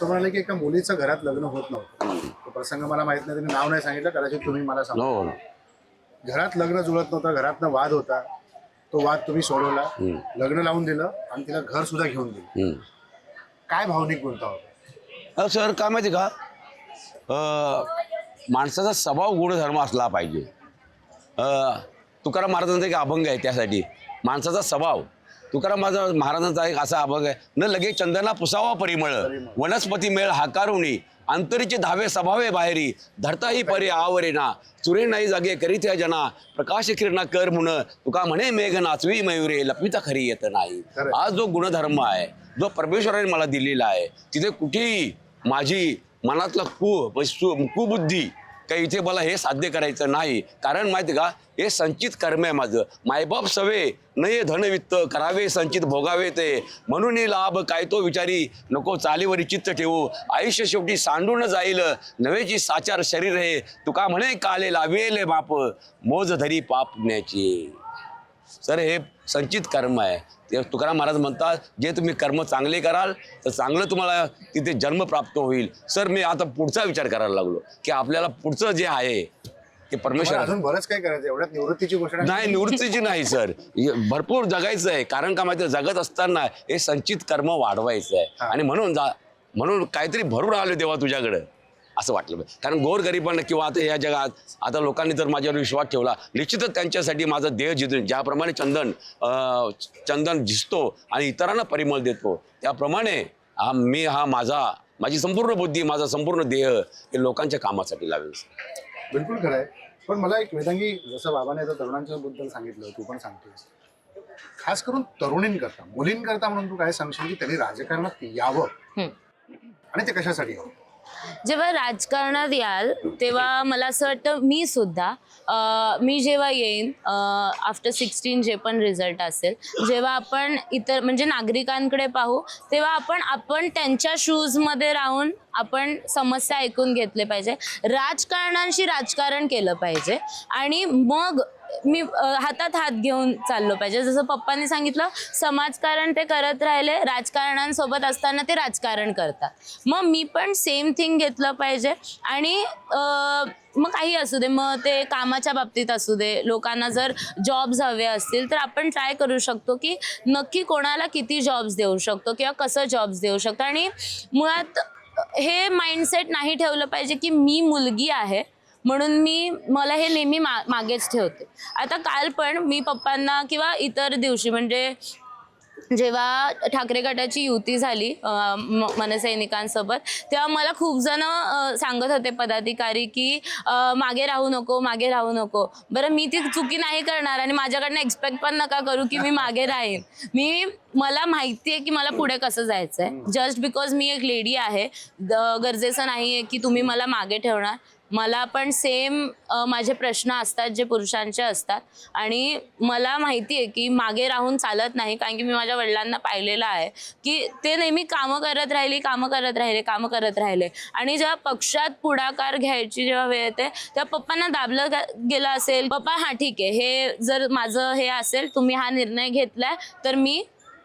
A: तो म्हणाले की एका मुलीचं घरात लग्न होत नव्हतं. तो प्रसंग मला माहित नाही, त्यांनी नाव नाही सांगितलं, कदाचित तुम्ही मला सांगा. घरात लग्न जुळत नव्हतं, घरातनं वाद होता, तो वाद तुम्ही सोडवला, लग्न लावून दिलं आणि तिला घर सुद्धा घेऊन दिलं. काय भावनिक गुंता होता?
B: सर काय माहिती का, माणसाचा स्वभाव गुणधर्म असला पाहिजे. तुकाराम महाराजांचा एक अभंग आहे त्यासाठी, माणसाचा स्वभाव. तुकाराम महाराजांचा एक असा अभंग आहे, न लगे चंदना पुसावा परिमळ, वनस्पती मेळ हाकारुणी, अंतरीचे धावे स्वभावे बाहेरी, धरताही परी आवरेना, चुरे नाही जागे करीत्या जना, प्रकाश किरणा कर मुन, तुका म्हणे मेघ नाचवी मयुरे, लपिता खरी येत नाही. आज जो गुणधर्म आहे, जो परमेश्वराने मला दिलेला आहे, तिथे कुठेही माझी मनातला कुबुद्धी काही इथे मला हे साध्य करायचं नाही. कारण माहिती का, हे संचित कर्म आहे माझं. मायबाप सवे नये धनवित्त, करावे संचित भोगावे ते, म्हणून लाभ काय तो विचारी, नको चालीवरी चित्त ठेवू, आयुष्य शेवटी सांडून जाईल, नवेची साचार शरीर हे, तुका म्हणे काले लावेले बाप, मोज धरी पाप पुण्याची. सर हे संचित कर्म आहे. ते तुकाराम महाराज म्हणतात, जे तुम्ही कर्म चांगले कराल तर चांगलं तुम्हाला तिथे जन्म प्राप्त होईल. सर मी आता पुढचा विचार करायला लागलो की आपल्याला पुढचं जे आहे ते परमेश्वर.
A: अजून बरंच काय करायचं, एवढ्यात निवृत्तीची घोषणा
B: नाही, निवृत्तीची नाही सर, भरपूर जगायचं आहे. कारण का माहिती, जगत असताना हे संचित कर्म वाढवायचं आहे. आणि म्हणून काहीतरी भरून आलो देवा तुझ्याकडं असं वाटलं. कारण गोरगरिबांना किंवा आता या जगात आता लोकांनी जर माझ्यावर विश्वास ठेवला, निश्चितच त्यांच्यासाठी माझं देह जिथून ज्याप्रमाणे चंदन झिजतो आणि इतरांना परिमळ देतो, त्याप्रमाणे माझी संपूर्ण बुद्धी, माझा संपूर्ण देह हे लोकांच्या कामासाठी लावेल.
A: बिलकुल खरं आहे. पण मला एक वेदांगी, जसं बाबाने आता तरुणांच्या बद्दल सांगितलं, तू पण सांगतेस, खास करून तरुणींकरता, मुलींकरता म्हणून तू काय सांगशील की त्यांनी राजकारणात यावं आणि ते कशासाठी यावं?
C: जेव्हा राजकारणात याल तेव्हा मला असं वाटतं मी जेव्हा येईन आफ्टर 16 जे पण रिझल्ट असेल, जेव्हा आपण इतर म्हणजे नागरिकांकडे पाहू, तेव्हा आपण त्यांच्या शूजमध्ये राहून आपण समस्या ऐकून घेतले पाहिजे, राजकारणांशी राजकारण केलं पाहिजे आणि मग मी हातात हात घेऊन चाललो पाहिजे. जसं पप्पांनी सांगितलं, समाजकारण ते करत राहिले, राजकारणांसोबत असताना ते राजकारण करतात. मग मी पण सेम थिंग घेतलं पाहिजे. आणि मग काही असू दे, मग ते कामाच्या बाबतीत असू दे, लोकांना जर जॉब्स हवे असतील तर आपण ट्राय करू शकतो की नक्की कोणाला किती जॉब्स देऊ शकतो किंवा कसं जॉब्स देऊ शकतो. आणि मुळात हे माइंडसेट नाही ठेवलं पाहिजे की मी मुलगी आहे म्हणून मला हे नेहमी मागेच ठेवते. आता काल पण मी पप्पांना किंवा इतर दिवशी म्हणजे जेव्हा ठाकरे गटाची युती झाली मनसैनिकांसोबत, तेव्हा मला खूप जण सांगत होते पदाधिकारी की मागे राहू नको. बरं, मी ती चुकी नाही करणार आणि माझ्याकडनं एक्सपेक्ट पण नका करू की मी मागे राहीन. मला माहिती आहे की मला पुढे कसं जायचं आहे. जस्ट बिकॉज मी एक लेडी आहे गरजेचं नाही आहे की तुम्ही मला मागे ठेवणार. मला पण सेम माझे प्रश्न असतात जे पुरुषांचे असतात आणि मला माहिती आहे की मागे राहून चालत नाही. कारण की मी माझ्या वडिलांना पाहिलेलं आहे की ते नेहमी कामं करत राहिले आणि जेव्हा पक्षात पुढाकार घ्यायची जेव्हा वेळ येते तेव्हा पप्पांना दाबलं गेलं असेल, पप्पा हां ठीक आहे, हे जर माझं हे असेल, तुम्ही हा निर्णय घेतलाय तर मी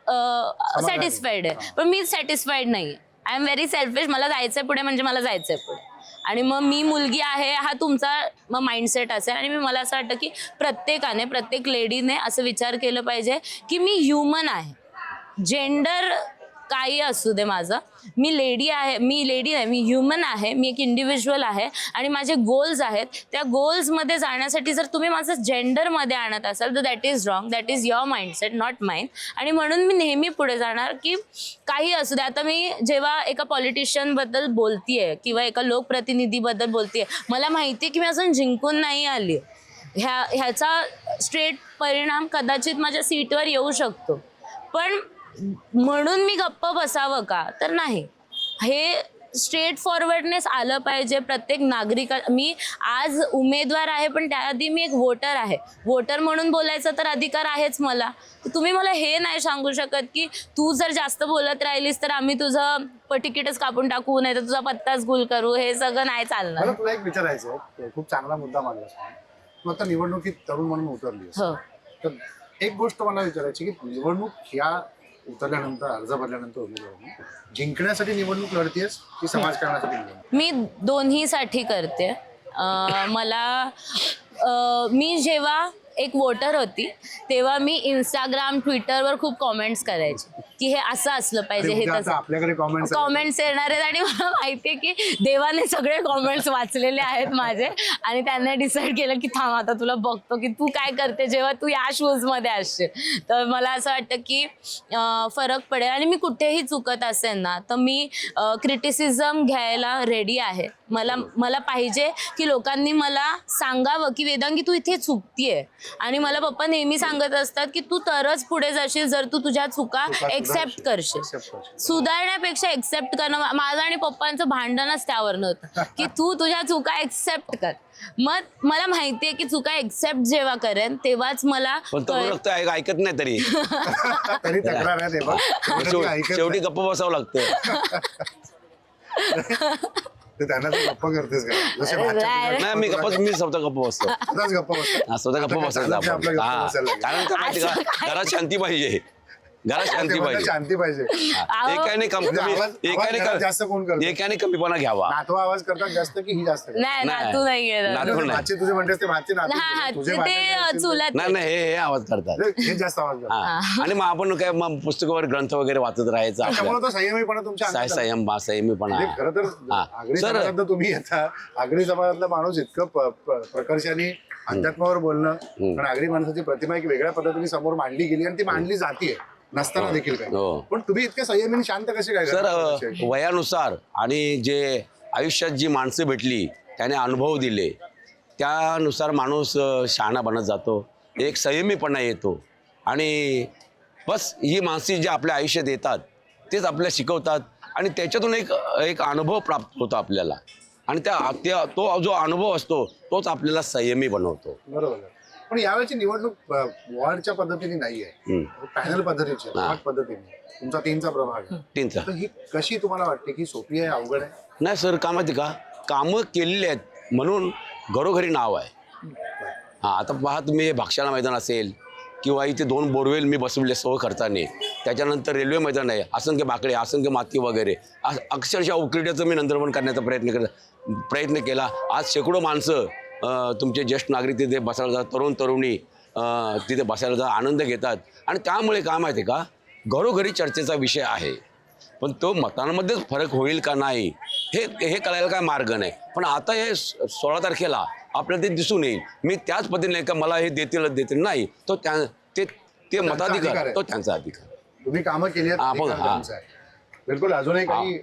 C: सॅटिस्फाईड आहे. पण मी सॅटिस्फाईड नाही. I am very selfish. मला जायचंय पुढे म्हणजे मला जायचंय पुढे. आणि मग मी मुलगी आहे हा तुमचा माइंडसेट असेल. आणि मला असं वाटतं की प्रत्येक लेडीने असं विचार केलं पाहिजे की मी ह्युमन आहे, जेंडर काही असू दे माझं, मी लेडी नाही, मी ह्युमन आहे, मी एक इंडिव्हिज्युअल आहे आणि माझे गोल्स आहेत. त्या गोल्समध्ये जाण्यासाठी जर तुम्ही माझं जेंडरमध्ये आणत असाल तर that is wrong. That is your mindset, not mine. आणि म्हणून मी नेहमी पुढे जाणार की काही असू दे. आता मी जेव्हा एका पॉलिटिशियनबद्दल बोलतीये किंवा एका लोकप्रतिनिधीबद्दल बोलतीये, मला माहिती आहे की मी अजून जिंकून नाही आली. ह्याचा स्ट्रेट परिणाम कदाचित माझ्या सीटवर येऊ शकतो. पण म्हणून मी गप्प बसावं का? तर नाही. हे स्ट्रेट फॉरवर्डनेस आलं पाहिजे प्रत्येक नागरिका. मी आज उमेदवार आहे पण त्याआधी मी एक वोटर आहे. वोटर म्हणून बोलायचा तर अधिकार आहेच मला. तुम्ही मला हे नाही सांगू शकत की तू जर जास्त बोलत राहिलीस तर आम्ही तुझं तिकीटच कापून टाकू, नाही तर तुझा पत्ताच गुल करू. हे सगळं नाही चालणार.
A: मला तुला एक विचारायचं आहे, खूप चांगला मुद्दा मांडलास तू. आता निवडणुकीत तरुण म्हणून उतरली
C: हो.
A: तर एक गोष्ट मला विचारायची की निवडणूक ह्या उतरल्यानंतर, अर्ज भरल्यानंतर उमेदवारांनी जिंकण्यासाठी निवडणूक लढतीयस की समाजकारणासाठी निवडणूक?
C: मी दोन्हीसाठी करते. मी जेव्हा एक वोटर होती तेव्हा मी इंस्टाग्राम, ट्विटरवर खूप कॉमेंट्स करायचे की हे असं असलं पाहिजे, हे
A: आता
C: तसं.
A: आपल्याकडे
C: कॉमेंट्स येणार आहेत आणि मला माहितीये की देवाने सगळे कॉमेंट्स वाचलेले आहेत माझे आणि त्यांनी डिसाईड केलं की थांब आता तुला बघतो की तू काय करते जेव्हा तू या शूज मध्ये असशील. तर मला असं वाटतं की फरक पडेल आणि मी कुठेही चुकत असेल ना तर मी क्रिटिसिझम घ्यायला रेडी आहे. मला पाहिजे की लोकांनी मला सांगावं की वेदांगी तू इथे चुकतीये. आणि मला पप्पा नेहमी सांगत असतात की तू तरच पुढे जाशील जर तू तुझ्या चुका एक्सेप्ट करशील. सुधारण्यापेक्षा एक्सेप्ट करणं. माझं आणि पप्पांचं भांडणच त्यावर नव्हतं की तू तुझ्या चुका एक्सेप्ट कर. मग मला माहितीये की चुका एक्सेप्ट जेव्हा करेन तेव्हाच मला
B: ऐकत नाही तरी
A: तरी तक्रार आहे तेव्हा
B: शेवटी गप्प बसावं लागतं.
A: त्यांना तू गप्पा करतेस का? जसे
B: नाही मी स्वतः गप्प बसतो.
A: गप्पा बसतो.
B: स्वतः गप्प बसायचं आपण. हा कारण काय माहिती का, घरात शांती पाहिजे. घरात शांती पाहिजे.
A: शांती पाहिजे. जास्त कोण करतो?
B: एकाने कमीपणा घ्यावा.
A: नातवा आवाज करतात जास्त की ही जास्त?
C: नाही नातू नाही
A: भाची तुझे म्हणतेस ते भाची
C: चुलत
B: नाही हे आवाज करतात.
A: हे जास्त आवाज करतात.
B: आणि मग आपण काय मग पुस्तकावर ग्रंथ वगैरे वाचत राहायचं.
A: त्यामुळे तो संयमीपणा तुमच्या
B: संयमीपणा.
A: खरं तर आगरी समाजात तुम्ही येता. आगरी समाजातला माणूस इतकं प्रकर्षाने अध्यात्मावर बोलणं, पण आगरी माणसाची प्रतिमा एक वेगळ्या पद्धतीने समोर मांडली गेली आणि ती मांडली जातीये नसताना देखील काय. पण तुम्ही इतक्या संयमीने शांत कसे काय?
B: सर वयानुसार आणि जे आयुष्यात जी माणसं भेटली त्याने अनुभव दिले त्यानुसार माणूस शहाणा बनत जातो. एक संयमीपणा येतो आणि बस ही माणसे जी आपल्या आयुष्यात येतात तेच आपल्याला शिकवतात आणि त्याच्यातून एक अनुभव प्राप्त होतो आपल्याला आणि तो जो अनुभव असतो तोच आपल्याला संयमी बनवतो.
A: बरोबर. पण यावेळची निवडणूक वॉर्डच्या पद्धतीने नाहीये, पॅनल पद्धतीची पद्धतीने. तुमचा 3चा प्रभाग आहे.
B: 3चा.
A: तर ही कशी तुम्हाला वाटते की सोपी आहे, अवघड आहे?
B: नाही सर, का माहिती का, कामं केलेली आहेत म्हणून घरोघरी नाव आहे. आता पहा तुम्ही, भागशाळा मैदान असेल किंवा इथे 2 बोरवेल मी बसवले सव खर्चाने, त्याच्यानंतर रेल्वे मैदान आहे, असंख्य बाकडे, असंख्य माती वगैरे, अक्षरशः उकिरड्याचं मी नंदनवन करण्याचा प्रयत्न केला. आज शेकडो माणसं तुमचे ज्येष्ठ नागरिक तिथे बसायला जातात, तरुण तरुणी तिथे बसायला जातात, आनंद घेतात आणि त्यामुळे काय माहिती आहे का, घरोघरी चर्चेचा विषय आहे. पण तो मतांमध्येच फरक होईल का नाही हे कळायला काय मार्ग नाही. पण आता हे 16 तारखेला आपल्याला ते दिसून येईल. मी त्याच पद्धतीने का मला हे देतील नाही, तो ते मताधिकार तो त्यांचा अधिकार.
A: तुम्ही कामं केली आहेत. बिलकुल. अजूनही काही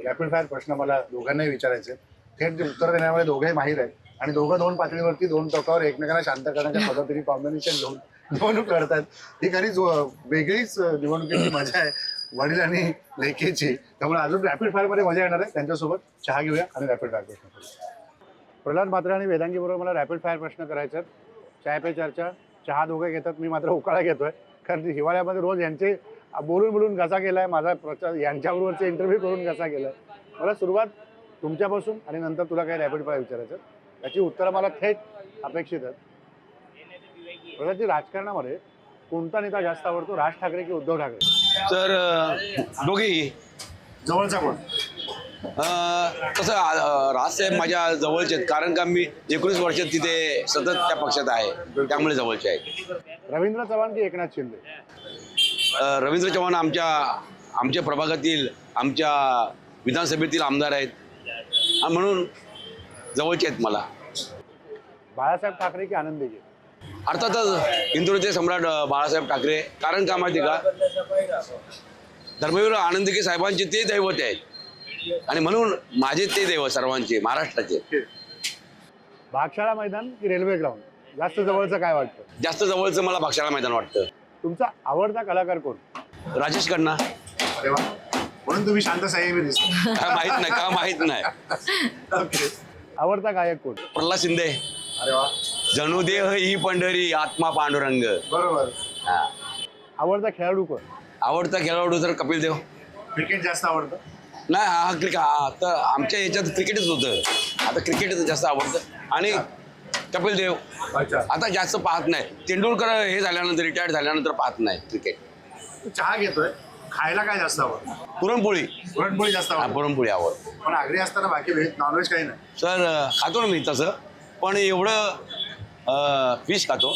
A: रॅपिड फायर प्रश्न मला दोघांनाही विचारायचे. थेट उत्तर देण्यामध्ये दोघेही माहीर आहेत आणि दोघं 2 पातळीवरती 2 टोकावर एकमेकांना शांत करण्याच्या पद्धतीने कॉम्बिनेशन घेऊन निवडणूक लढतात. ही खरीच वेगळीच निवडणुकीची मजा आहे, वडील आणि लेकीची. त्यामुळे अजून रॅपिड फायर मध्ये मजा येणार आहे. त्यांच्यासोबत चहा घेऊया आणि रॅपिड फायर प्रश्न करूया. प्रल्हाद म्हात्रे आणि वेदांगी बरोबर मला रॅपिड फायर प्रश्न करायचे आहेत. चाय पे चर्चा. चहा दोघे घेतात, मी मात्र उकाळा घेतोय, कारण हिवाळ्यामध्ये रोज यांचे बोलून घसा केलाय माझा प्रचार, यांच्याबरोबरचे इंटरव्ह्यू करून घसा केलाय. मला सुरुवात तुमच्यापासून आणि नंतर तुला काही रॅपिड फायर विचारायचं, त्याची उत्तरं मला थेट अपेक्षित आहेत. प्रल्हादजी, राजकारणामध्ये कोणता नेता जास्त आवडतो, राज ठाकरे की उद्धव ठाकरे?
B: तर दोघेही.
A: जवळचा कोण?
B: तसं राजसाहेब माझ्या जवळचे आहेत, कारण का मी 19 वर्ष तिथे सतत त्या पक्षात आहे, त्यामुळे जवळचे आहेत.
A: रवींद्र चव्हाण की एकनाथ शिंदे?
B: रवींद्र चव्हाण आमच्या प्रभागातील, आमच्या विधानसभेतील आमदार आहेत म्हणून जवळचे आहेत मला.
A: बाळासाहेब ठाकरे की आनंदीजी?
B: अर्थातच इंदूरचे सम्राट बाळासाहेब ठाकरे, कारण का माहिती का, धर्मवीर आनंदगी साहेबांचे ते दैवत आहेत आणि म्हणून माझे ते दैवत सर्वांचे, महाराष्ट्राचे.
A: भागशाळा मैदान की रेल्वे ग्राउंड? जास्त जवळचं काय वाटतं?
B: जास्त जवळचं मला भागशाळा मैदान वाटतं.
A: तुमचा आवडता कलाकार कोण?
B: राजेश खन्ना.
A: अरे वा. म्हणून तुम्ही शांत संयमी दिसता.
B: काय माहित नाही, का माहित नाही.
A: ओके. आवडता गायक कोण?
B: प्रल्हाद शिंदे.
A: अरे वा,
B: जणू देह ही पंढरी आत्मा पांडुरंग.
A: बरोबर.
B: हा.
A: आवडता खेळाडू कोण?
B: आवडता खेळाडू तर कपिल देव.
A: क्रिकेट जास्त आवडतं?
B: नाही, हा क्रिकेट आता आमच्या याच्यात क्रिकेटच होतं, आता क्रिकेटच जास्त आवडतं. आणि कपिल देव
A: अच्छा.
B: आता जास्त पाहत नाही. तेंडुलकर हे झाल्यानंतर, रिटायर्ड झाल्यानंतर पाहत नाही क्रिकेट.
A: तू चहा घेतोय, खायला काय जास्त आवडतं?
B: पुरणपोळी.
A: पुरणपोळी जास्त
B: हा,
A: आवडतं.
B: पुरणपोळी आवडते.
A: पण आगरी असताना बाकी व्हेज नॉनव्हेज काही नाही?
B: सर खातो ना मी तसं, पण एवढं फिश खातो,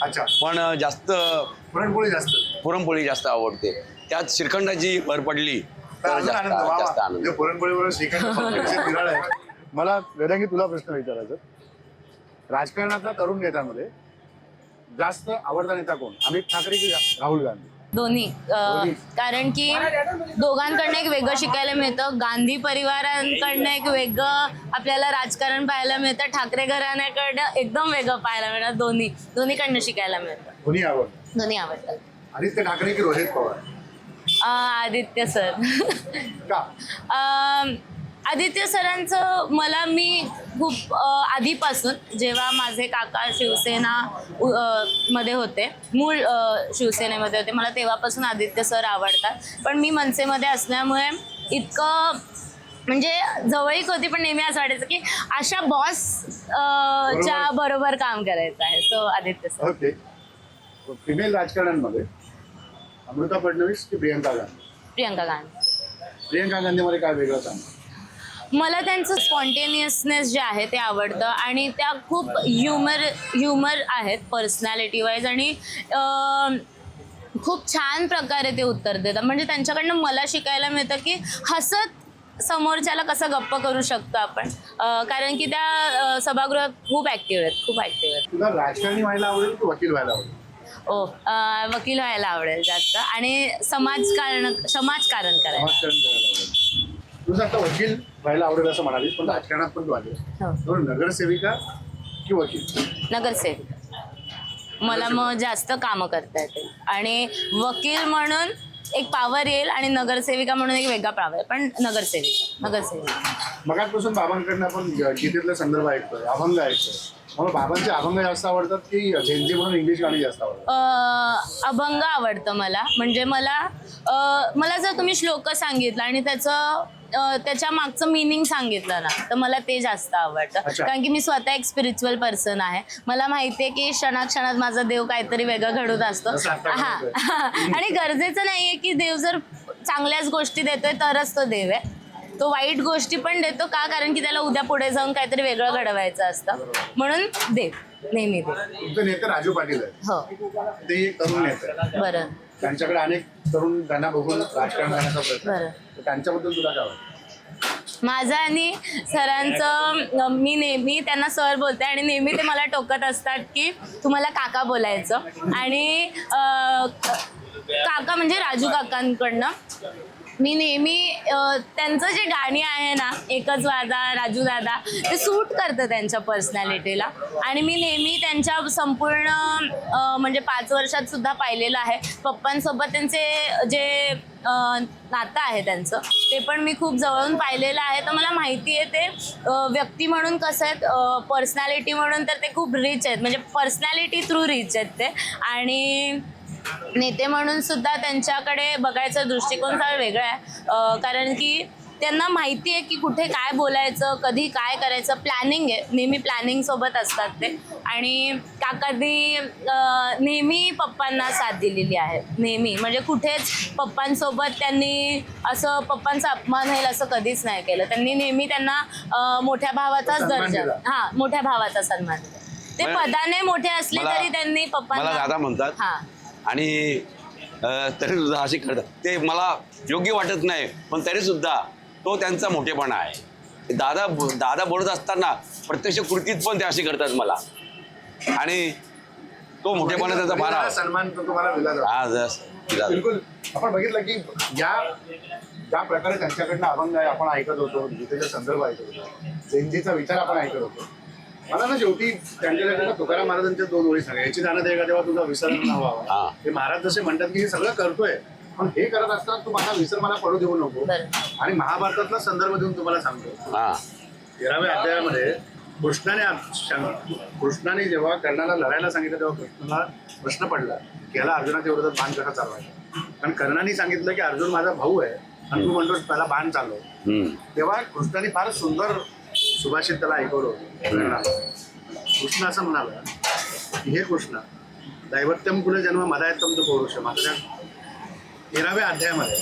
A: अच्छा.
B: पण जास्त
A: पुरणपोळी जास्त.
B: पुरणपोळी जास्त आवडते. त्यात श्रीखंडाची भर पडली
A: तर
B: तर
A: अजून
B: जास्त
A: आनंद. वा
B: जास्त
A: वा.
B: आनंद.
A: म्हणजे पुरणपोळीबरोबर श्रीखंड combination निराळं आहे. मला वेदांगी तुला प्रश्न विचारायचा, राजकारणातल्या तरुण नेत्यांमध्ये जास्त आवडता नेता कोण? अमित ठाकरे की राहुल गांधी?
C: दोन्ही. कारण की दोघांकडनं एक वेगळं शिकायला मिळतं. गांधी परिवारांकडनं एक वेगळं आपल्याला राजकारण पाहायला मिळतं. ठाकरे घराण्याकडनं एकदम वेगळं पाहायला मिळतं. दोन्हीकडनं शिकायला मिळतं.
A: कोणी आवडतं?
C: दोन्ही आवडतात.
A: आदित्य ठाकरे की रोहित पवार?
C: आदित्य सर.
A: का?
C: आदित्य सरांचं मी खूप आधीपासून, जेव्हा माझे काका शिवसेना मध्ये होते, मूळ शिवसेनेमध्ये होते, मला तेव्हापासून आदित्य सर आवडतात. पण मी मनसेमध्ये असल्यामुळे इतकं म्हणजे जवळीक होती, पण नेहमी असं वाटायचं की अशा बॉस च्या बरोबर काम करायचं आहे. So Aditya sir.
A: Okay. Female राजकारण्यांमध्ये अमृता फडणवीस की प्रियंका गांधी?
C: प्रियंका गांधी.
A: प्रियंका गांधीमध्ये काय वेगळं सांग?
C: मला त्यांचं स्पॉन्टेनियसनेस जे आहे ते आवडतं आणि त्या खूप ह्युमर आहेत पर्सनॅलिटी वाईज आणि खूप छान प्रकारे ते उत्तर देतात. म्हणजे त्यांच्याकडनं मला शिकायला मिळतं की हसत समोरच्याला कसं गप्प करू शकतो आपण. कारण की त्या सभागृहात खूप ॲक्टिव्ह आहेत.
A: तुला राजकारणी व्हायला आवडेल की वकील व्हायला आवडेल?
C: वकील व्हायला आवडेल जास्त आणि समाजकारण करायला.
A: राजकारण करायला आवडेल. तुझं आता वकील व्हायला आवडेल असं म्हणालीस, पण राजकारणात पण तू आलीस.
C: हो.
A: नगरसेविका की वकील?
C: नगरसेविका. मला मग जास्त कामं करता येतील आणि वकील म्हणून एक पावर येईल आणि नगरसेविका म्हणून एक वेगळा पावर आहे. पण नगरसेविका.
A: मगाचपासून बाबांकडनं आपण गीतेतले संदर्भ ऐकतोय, अभंग ऐकतोय. मला बाबांचे अभंग जास्त आवडतात की झेंजी म्हणून इंग्लिश गाणी जास्त आवडतात?
C: अभंग आवडतं मला. म्हणजे मला जर तुम्ही श्लोक सांगितला आणि त्याच्या मागचं मिनिंग सांगितलं ना, तर मला ते जास्त आवडतं.
A: अच्छा.
C: कारण की मी स्वतः एक स्पिरिच्युअल पर्सन आहे. मला माहिती आहे की क्षणाक्षणात माझा देव काहीतरी वेगळं घडवत असतो.
A: जसं आता
C: हा.
A: घडतोय.
C: आणि गरजेचं नाहीये की देव जर चांगल्याच गोष्टी देतोय तरच तो देव आहे. तो वाईट गोष्टी पण देतो का? कारण की त्याला उद्या पुढे जाऊन काहीतरी वेगळं घडवायचं असतं. म्हणून देव, नेहमी देव.
A: तुमचे नेते राजू पाटील आहेत.
C: हो.
A: ते एक तरुण नेते आहेत.
C: बरं.
A: त्यांच्याकडे अनेक तरुण त्यांना बघून राजकारण करण्याचा प्रयत्न आहे.
C: बरं.
A: तर त्यांच्याबद्दल तुला काय वाटतं?
C: माझं आणि सरांचं, मी नेहमी त्यांना सर बोलते आणि नेहमी ते मला टोकत असतात की तुम्हाला काका बोलायचं. आणि काका म्हणजे राजू काकांकडनं मी नेहमी त्यांचं जे गाणी आहे ना, एकच वादा राजू दादा, ते सूट करतं त्यांच्या पर्सनॅलिटीला. आणि मी नेहमी त्यांच्या संपूर्ण म्हणजे 5 वर्षात सुद्धा पाहिलेलं आहे. पप्पांसोबत त्यांचे जे नातं आहे त्यांचं, ते पण मी खूप जवळून पाहिलेलं आहे. तर मला माहिती आहे ते व्यक्ती म्हणून कसं आहेत, पर्सनॅलिटी म्हणून तर ते खूप रिच आहेत. म्हणजे पर्सनॅलिटी थ्रू रिच आहेत ते. आणि नेते म्हणून सुद्धा त्यांच्याकडे बघायचा दृष्टिकोन फार वेगळा आहे. कारण की त्यांना माहिती आहे की कुठे काय बोलायचं, कधी काय करायचं. प्लॅनिंग आहे, नेहमी प्लॅनिंग सोबत असतात ते. आणि काकांनी नेहमी पप्पांना साथ दिलेली आहे. नेहमी म्हणजे कुठेच पप्पांसोबत त्यांनी असं पप्पांचा अपमान होईल असं कधीच नाही केलं. त्यांनी नेहमी त्यांना मोठ्या भावाचाच दर्जा, मोठ्या भावाचा सन्मान दिला. ते पदाने मोठे असले तरी त्यांनी पप्पांना
B: दादा म्हणतात.
C: हा.
B: आणि तरी सुद्धा असे करतात ते मला योग्य वाटत नाही, पण तरी सुद्धा तो त्यांचा मोठेपणा आहे. दादा बोलत असताना प्रत्यक्ष कृतीत पण ते असे करतात मला. आणि तो मोठेपणा त्याचा फार
A: सन्मान तुम्हाला दिला जातो. बिलकुल. आपण बघितलं की ज्या प्रकारे त्यांच्याकडनं अभंग आहे आपण ऐकत होतो, गीतेचा संदर्भ ऐकत होतो, झेंजीचा विचार आपण ऐकत होतो. मला ना शेवटी त्यांच्याकडे तुकाराम महाराजांच्या 2 ओळी सांगा, याची जाणं देगा तेव्हा तुझा विसर न व्हावा. हे महाराज जसे म्हणतात की हे सगळं करतोय पण हे करत असताना तू माझा विसर मला पडू देऊ नको.
C: बरं.
A: आणि महाभारतातला संदर्भ देऊन तुम्हाला सांगतो.
B: हा
A: 13व्या अध्यायामध्ये कृष्णाने जेव्हा कर्णाला लढायला सांगितलं तेव्हा कृष्णाला प्रश्न पडला की याला अर्जुनाच्या विरोधात बाण कसा चालवायचा. कारण कर्णाने सांगितलं की अर्जुन माझा भाऊ आहे आणि तू म्हणतोस त्याला बाण चालव. तेव्हा कृष्णाने फार सुंदर सुभाषित त्याला ऐकवलं होतं कर्णाला. कृष्ण असं म्हणाला की हे कृष्ण दैवत्यम कुल जन्म मदायत्तम तो पौरुष. माझ्या 13व्या अध्यायामध्ये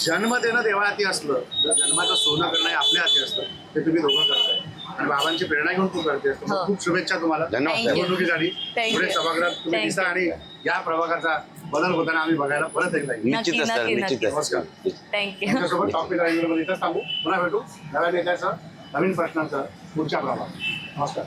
A: जन्म देणं देवा हाती असलं तर जन्माचं सोनं करणं हे आपल्या हाती असतं. ते तुम्ही दोघं करताय आणि बाबांची प्रेरणा घेऊन तू करतेस.
C: हो.
A: खूप शुभेच्छा तुम्हाला
B: धन्यवाद
C: Thank you.
A: निवडणुकीसाठी.
C: Thank
A: पुढे
C: you.
A: सभागृहात तुम्ही
C: Thank
A: दिसा
C: you.
A: आणि या प्रभागाचा बदल होताना आम्ही बघायला परत एकदा येऊ.
B: निश्चितच सर
C: नक्की.
B: निश्चितच.
A: नमस्कार.
C: थँक्यू.
A: तुमच्यासोबत टॉपिक राहिलेलं इथंच थांबू. पुन्हा भेटू नव्या नेत्याचं नवीन प्रश्नांचं पुढच्या प्रभाग. नमस्कार.